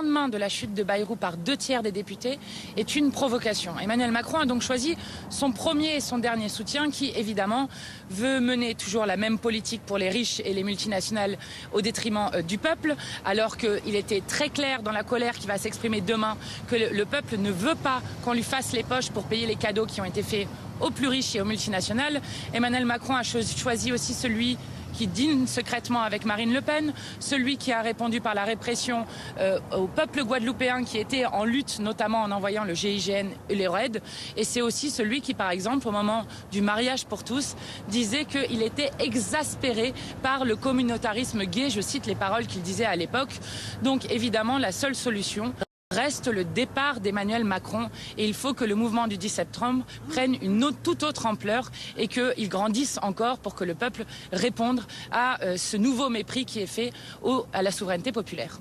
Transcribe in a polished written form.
lendemain de la chute de Bayrou par 2/3 des députés est une provocation. Emmanuel Macron a donc choisi son premier et son dernier soutien qui, évidemment, veut mener toujours la même politique pour les riches et les multinationales au détriment du peuple, alors qu'il était très clair dans la colère qui va s'exprimer demain que le peuple ne veut pas qu'on lui fasse les poches pour payer les cadeaux qui ont été faits aux plus riches et aux multinationales. Emmanuel Macron a choisi aussi celui qui dîne secrètement avec Marine Le Pen, celui qui a répondu par la répression au peuple guadeloupéen qui était en lutte, notamment en envoyant le GIGN et les RAID. Et c'est aussi celui qui, par exemple, au moment du mariage pour tous, disait qu'il était exaspéré par le communautarisme gay, je cite les paroles qu'il disait à l'époque. Donc évidemment, la seule solution reste le départ d'Emmanuel Macron et il faut que le mouvement du 10 septembre prenne une toute autre ampleur et qu'il grandisse encore pour que le peuple réponde à ce nouveau mépris qui est fait à la souveraineté populaire.